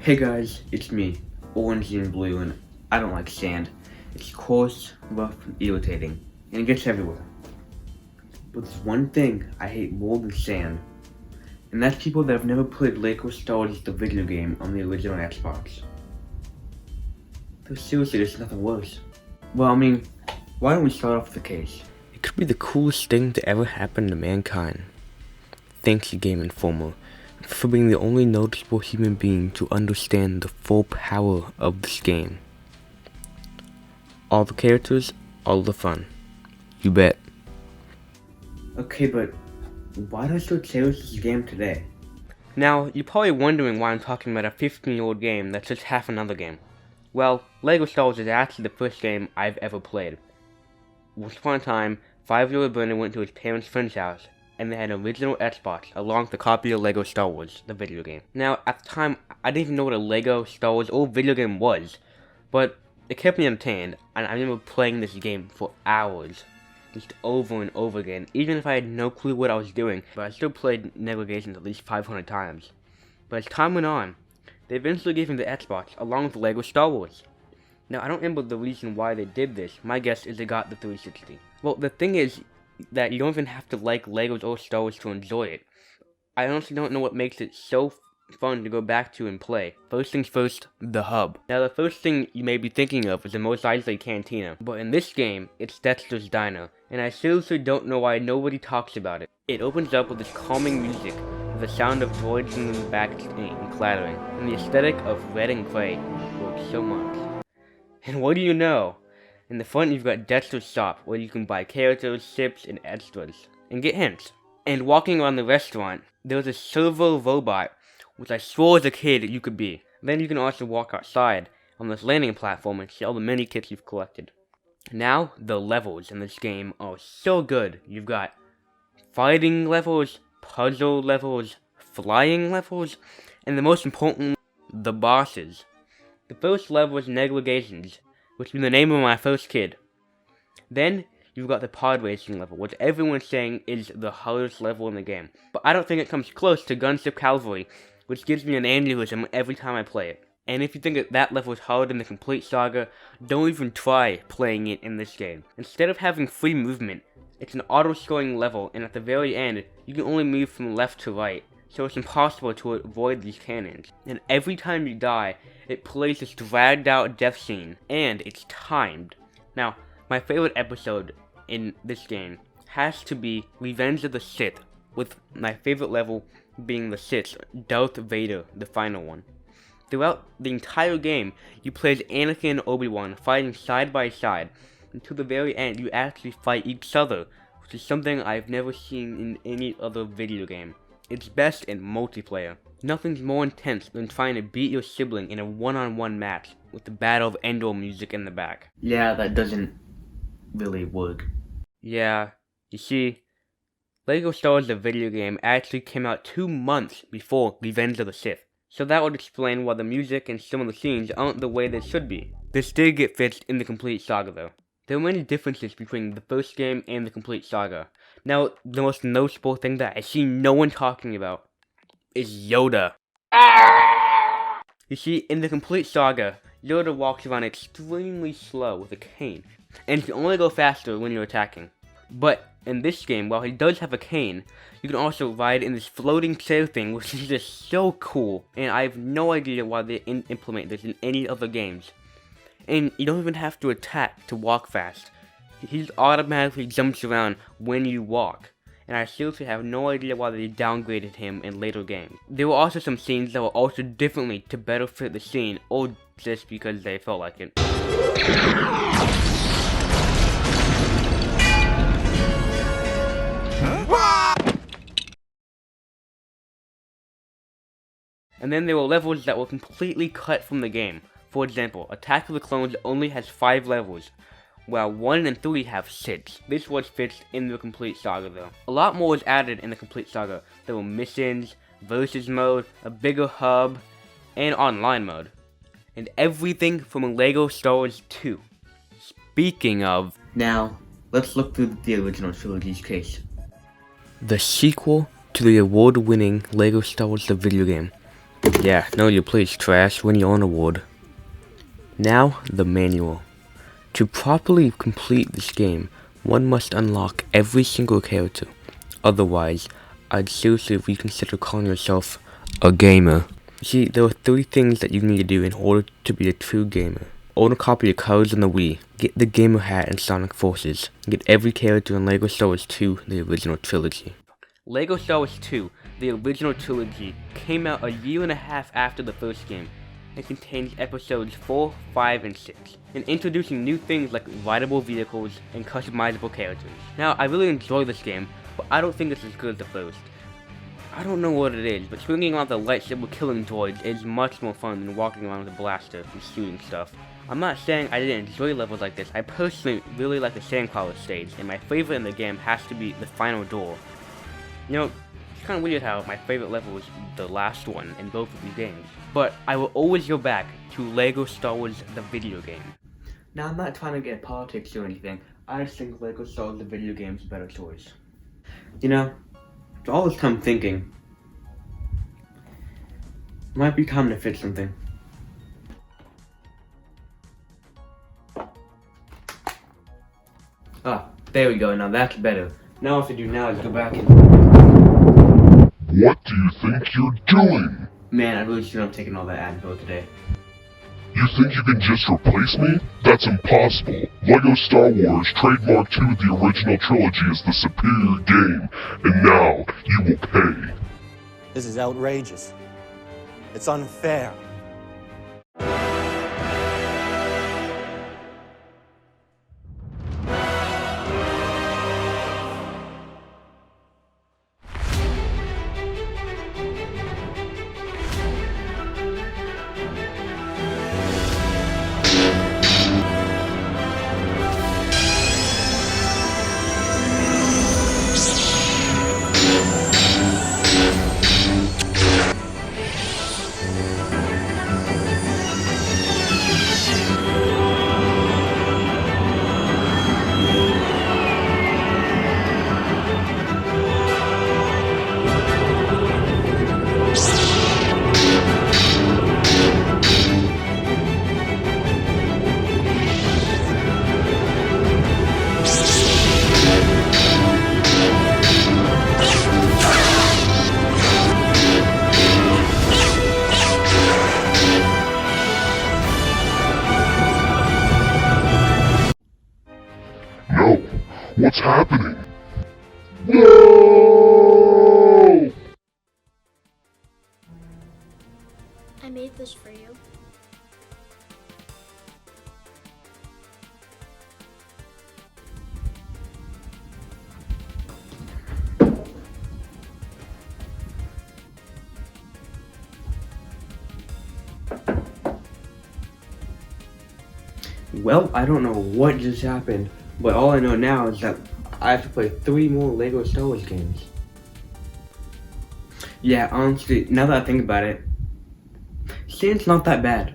Hey guys, it's me, Orangienblue, and I don't like sand. It's coarse, rough, and irritating, and it gets everywhere. But there's one thing I hate more than sand, and that's people that have never played Lego Star Wars the video game on the original Xbox. Though seriously, there's nothing worse. Well, why don't we start off with the case? It could be the coolest thing to ever happen to mankind. Thank you, Game Informer, for being the only noticeable human being to understand the full power of this game. All the characters, all the fun. You bet. Okay, but why do I still cherish this game today? Now, you're probably wondering why I'm talking about a 15-year-old game that's just half another game. Well, Lego Star Wars is actually the first game I've ever played. Once upon a time, 5-year-old Brennan went to his parents' friend's house, and they had an original Xbox along with a copy of Lego Star Wars, the video game. Now, at the time, I didn't even know what a Lego Star Wars or video game was, but it kept me entertained, and I remember playing this game for hours, just over and over again, even if I had no clue what I was doing, but I still played Negations at least 500 times. But as time went on, they eventually gave me the Xbox along with Lego Star Wars. Now, I don't remember the reason why they did this. My guess is they got the 360. Well, the thing is that you don't even have to like Legos or Star Wars to enjoy it. I honestly don't know what makes it so fun to go back to and play. First things first, the hub. Now, the first thing you may be thinking of is the Mos Eisley Cantina, but in this game, it's Dexter's Diner, and I seriously don't know why nobody talks about it. It opens up with this calming music, with the sound of droids in the back and clattering, and the aesthetic of red and gray works so much. And what do you know? In the front, you've got Dexter's Shop, where you can buy characters, ships, and extras, and get hints. And walking around the restaurant, there's a servo robot, which I swore as a kid you could be. Then you can also walk outside on this landing platform and see all the mini kits you've collected. Now, the levels in this game are so good. You've got fighting levels, puzzle levels, flying levels, and the most important, the bosses. The first level is Negations, which is the name of my first kid. Then, you've got the pod racing level, which everyone's saying is the hardest level in the game. But I don't think it comes close to Gunship Cavalry, which gives me an aneurysm every time I play it. And if you think that level is hard in the complete Saga, don't even try playing it in this game. Instead of having free movement, it's an auto-scoring level, and at the very end, you can only move from left to right, so it's impossible to avoid these cannons. And every time you die, it plays this dragged out death scene, and it's timed. Now, my favorite episode in this game has to be Revenge of the Sith, with my favorite level being the Sith, Darth Vader, the final one. Throughout the entire game, you play as Anakin and Obi-Wan fighting side by side. Until the very end, you actually fight each other, which is something I've never seen in any other video game. It's best in multiplayer. Nothing's more intense than trying to beat your sibling in a one-on-one match with the Battle of Endor music in the back. Yeah, that doesn't really work. Yeah, you see, Lego Star Wars the video game actually came out 2 months before Revenge of the Sith. So that would explain why the music and some of the scenes aren't the way they should be. This did get fixed in the complete Saga though. There are many differences between the first game and the complete Saga. Now, the most noticeable thing that I see no one talking about is Yoda. You see, in the complete Saga, Yoda walks around extremely slow with a cane, and you can only go faster when you're attacking. But in this game, while he does have a cane, you can also ride in this floating chair thing, which is just so cool, and I have no idea why they implement this in any other games. And you don't even have to attack to walk fast. He just automatically jumps around when you walk, and I seriously have no idea why they downgraded him in later games. There were also some scenes that were altered differently to better fit the scene, or just because they felt like it. And then there were levels that were completely cut from the game. For example, Attack of the Clones only has 5 levels, while 1 and 3 have 6. This was fixed in the complete Saga though. A lot more was added in the complete Saga. There were missions, versus mode, a bigger hub, and online mode. And everything from Lego Star Wars 2. Speaking of... Now, let's look through the original trilogy's case. The sequel to the award-winning Lego Star Wars the video game Yeah, no, you please, trash, win your own award. Now, the manual. To properly complete this game, one must unlock every single character. Otherwise, I'd seriously reconsider calling yourself a gamer. See, there are 3 things that you need to do in order to be a true gamer. Own a copy of Colors on the Wii, get the gamer hat and Sonic Forces, get every character in LEGO Star Wars 2, the original trilogy. LEGO Star Wars 2, the original trilogy, came out a year and a half after the first game. It contains episodes 4, 5, and 6, and introducing new things like rideable vehicles and customizable characters. Now, I really enjoy this game, but I don't think it's as good as the first. I don't know what it is, but swinging around the lightsaber killing droids is much more fun than walking around with a blaster and shooting stuff. I'm not saying I didn't enjoy levels like this. I personally really like the Sandcrawler stage, and my favorite in the game has to be the final door. You know, it's kind of weird how my favorite level was the last one in both of these games. But I will always go back to LEGO Star Wars the video game. Now, I'm not trying to get politics or anything. I just think LEGO Star Wars the video game is a better choice. You know, all this time thinking, might be time to fix something. Ah, there we go, now that's better. Now what I have to do now is go back and... What do you think you're doing? Man, I really shouldn't have taken all that Advil today. You think you can just replace me? That's impossible. LEGO Star Wars Trademark 2 of the original trilogy is the superior game, and now you will pay. This is outrageous. It's unfair. No! What's happening? No! I made this for you. Well, I don't know what just happened, but all I know now is that I have to play 3 more LEGO Star Wars games. Yeah, honestly, now that I think about it, Sand's not that bad.